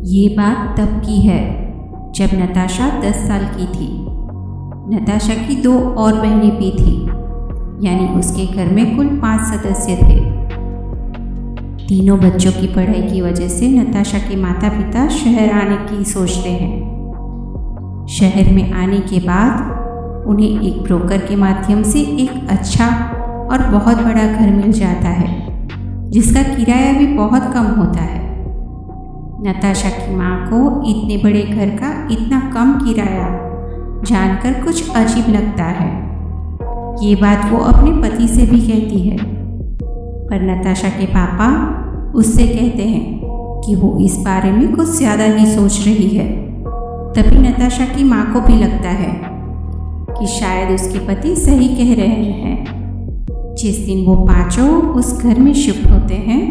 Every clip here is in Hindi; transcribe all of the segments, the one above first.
ये बात तब की है जब नताशा 10 साल की थी। नताशा की 2 और बहनें भी थी, यानी उसके घर में कुल 5 सदस्य थे। तीनों बच्चों की पढ़ाई की वजह से नताशा के माता पिता शहर आने की सोचते हैं। शहर में आने के बाद उन्हें एक ब्रोकर के माध्यम से एक अच्छा और बहुत बड़ा घर मिल जाता है, जिसका किराया भी बहुत कम होता है। नताशा की माँ को इतने बड़े घर का इतना कम किराया जानकर कुछ अजीब लगता है। ये बात वो अपने पति से भी कहती है, पर नताशा के पापा उससे कहते हैं कि वो इस बारे में कुछ ज़्यादा ही सोच रही है। तभी नताशा की माँ को भी लगता है कि शायद उसके पति सही कह रहे हैं। जिस दिन वो पांचों उस घर में शिफ्ट होते हैं,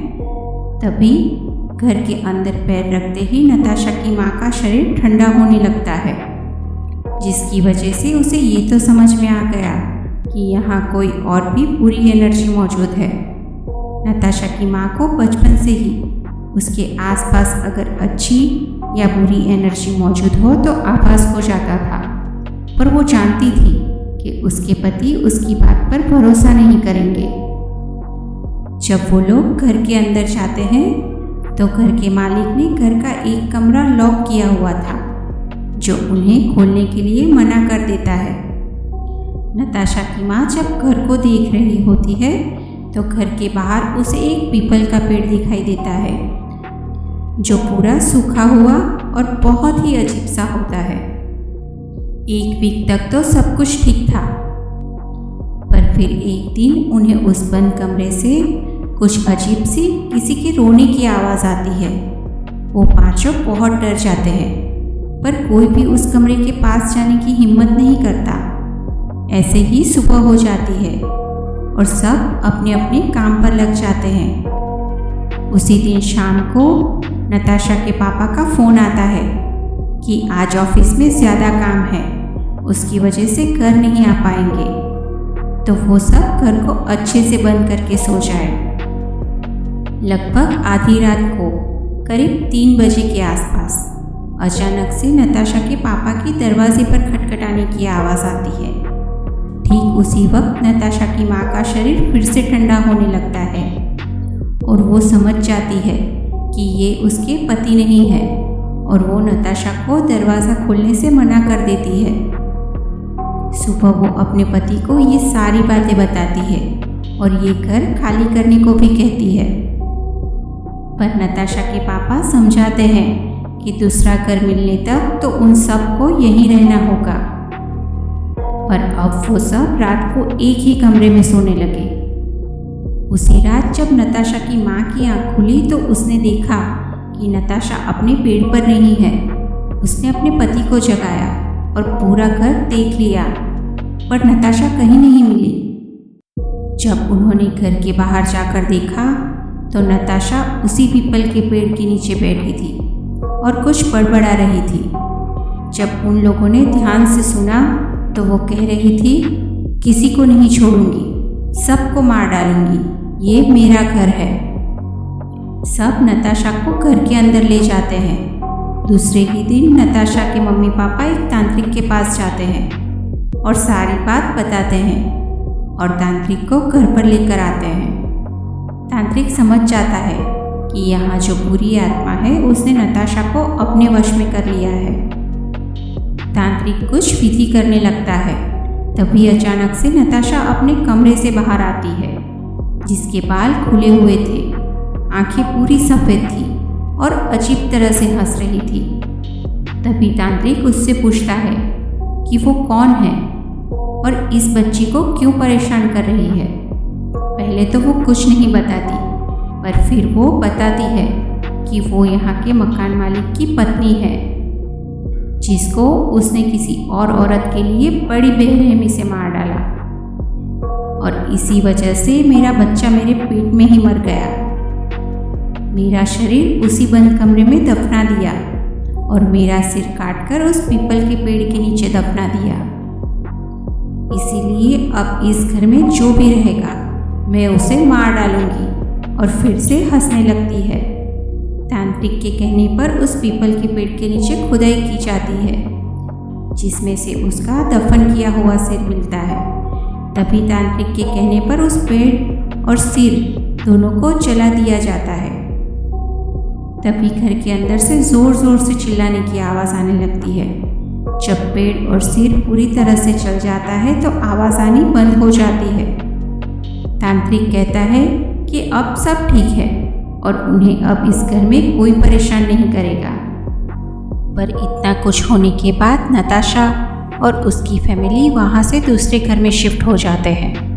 तभी घर के अंदर पैर रखते ही नताशा की माँ का शरीर ठंडा होने लगता है, जिसकी वजह से उसे ये तो समझ में आ गया कि यहाँ कोई और भी बुरी एनर्जी मौजूद है। नताशा की माँ को बचपन से ही उसके आसपास अगर अच्छी या बुरी एनर्जी मौजूद हो तो आभास हो जाता था, पर वो जानती थी कि उसके पति उसकी बात पर भरोसा नहीं करेंगे। जब वो लोग घर के अंदर जाते हैं तो घर के मालिक ने घर का एक कमरा लॉक किया हुआ था, जो उन्हें खोलने के लिए मना कर देता है। नताशा की माँ जब घर को देख रही होती है तो घर के बाहर उसे एक पीपल का पेड़ दिखाई देता है, जो पूरा सूखा हुआ और बहुत ही अजीब सा होता है। 1 वीक तक तो सब कुछ ठीक था, पर फिर एक दिन उन्हें उस बंद कमरे से कुछ अजीब सी किसी के रोने की आवाज़ आती है। वो पांचों बहुत डर जाते हैं, पर कोई भी उस कमरे के पास जाने की हिम्मत नहीं करता। ऐसे ही सुबह हो जाती है और सब अपने अपने काम पर लग जाते हैं। उसी दिन शाम को नताशा के पापा का फ़ोन आता है कि आज ऑफिस में ज़्यादा काम है, उसकी वजह से घर नहीं आ पाएंगे, तो वो सब घर को अच्छे से बंद करके सो जाए। लगभग आधी रात को करीब 3 बजे के आसपास अचानक से नताशा के पापा की दरवाजे पर खटखटाने की आवाज़ आती है। ठीक उसी वक्त नताशा की माँ का शरीर फिर से ठंडा होने लगता है और वो समझ जाती है कि ये उसके पति नहीं है, और वो नताशा को दरवाज़ा खोलने से मना कर देती है। सुबह वो अपने पति को ये सारी बातें बताती है और ये घर खाली करने को भी कहती है, पर नताशा के पापा समझाते हैं कि दूसरा घर मिलने तक तो उन सब को यहीं रहना होगा। पर अब वो सब रात को एक ही कमरे में सोने लगे। उसी रात जब नताशा की माँ की आँख खुली तो उसने देखा कि नताशा अपने बेड पर नहीं है। उसने अपने पति को जगाया और पूरा घर देख लिया, पर नताशा कहीं नहीं मिली। जब उन्होंने घर के बाहर जाकर देखा तो नताशा उसी पीपल के पेड़ के नीचे बैठी थी और कुछ बड़बड़ा रही थी। जब उन लोगों ने ध्यान से सुना तो वो कह रही थी, किसी को नहीं छोड़ूंगी, सबको मार डालूंगी, ये मेरा घर है। सब नताशा को घर के अंदर ले जाते हैं। दूसरे ही दिन नताशा के मम्मी पापा एक तांत्रिक के पास जाते हैं और सारी बात बताते हैं और तांत्रिक को घर पर लेकर आते हैं। तांत्रिक समझ जाता है कि यहाँ जो बुरी आत्मा है उसने नताशा को अपने वश में कर लिया है। तांत्रिक कुछ विधि करने लगता है, तभी अचानक से नताशा अपने कमरे से बाहर आती है, जिसके बाल खुले हुए थे, आंखें पूरी सफ़ेद थी और अजीब तरह से हंस रही थी। तभी तांत्रिक उससे पूछता है कि वो कौन है और इस बच्ची को क्यों परेशान कर रही है। पहले तो वो कुछ नहीं बताती, पर फिर वो बताती है कि वो यहाँ के मकान मालिक की पत्नी है, जिसको उसने किसी और औरत के लिए बड़ी बेरहमी से मार डाला, और इसी वजह से मेरा बच्चा मेरे पेट में ही मर गया। मेरा शरीर उसी बंद कमरे में दफना दिया और मेरा सिर काटकर उस पीपल के पेड़ के नीचे दफना दिया। इसीलिए अब इस घर में जो भी रहेगा मैं उसे मार डालूंगी। और फिर से हंसने लगती है। तांत्रिक के कहने पर उस पीपल के पेड़ के नीचे खुदाई की जाती है, जिसमें से उसका दफन किया हुआ सिर मिलता है। तभी तांत्रिक के कहने पर उस पेड़ और सिर दोनों को जला दिया जाता है। तभी घर के अंदर से जोर जोर से चिल्लाने की आवाज़ आने लगती है। जब पेड़ और सिर पूरी तरह से जल जाता है तो आवाज़ आनी बंद हो जाती है। तांत्रिक कहता है कि अब सब ठीक है और उन्हें अब इस घर में कोई परेशान नहीं करेगा। पर इतना कुछ होने के बाद नताशा और उसकी फैमिली वहाँ से दूसरे घर में शिफ्ट हो जाते हैं।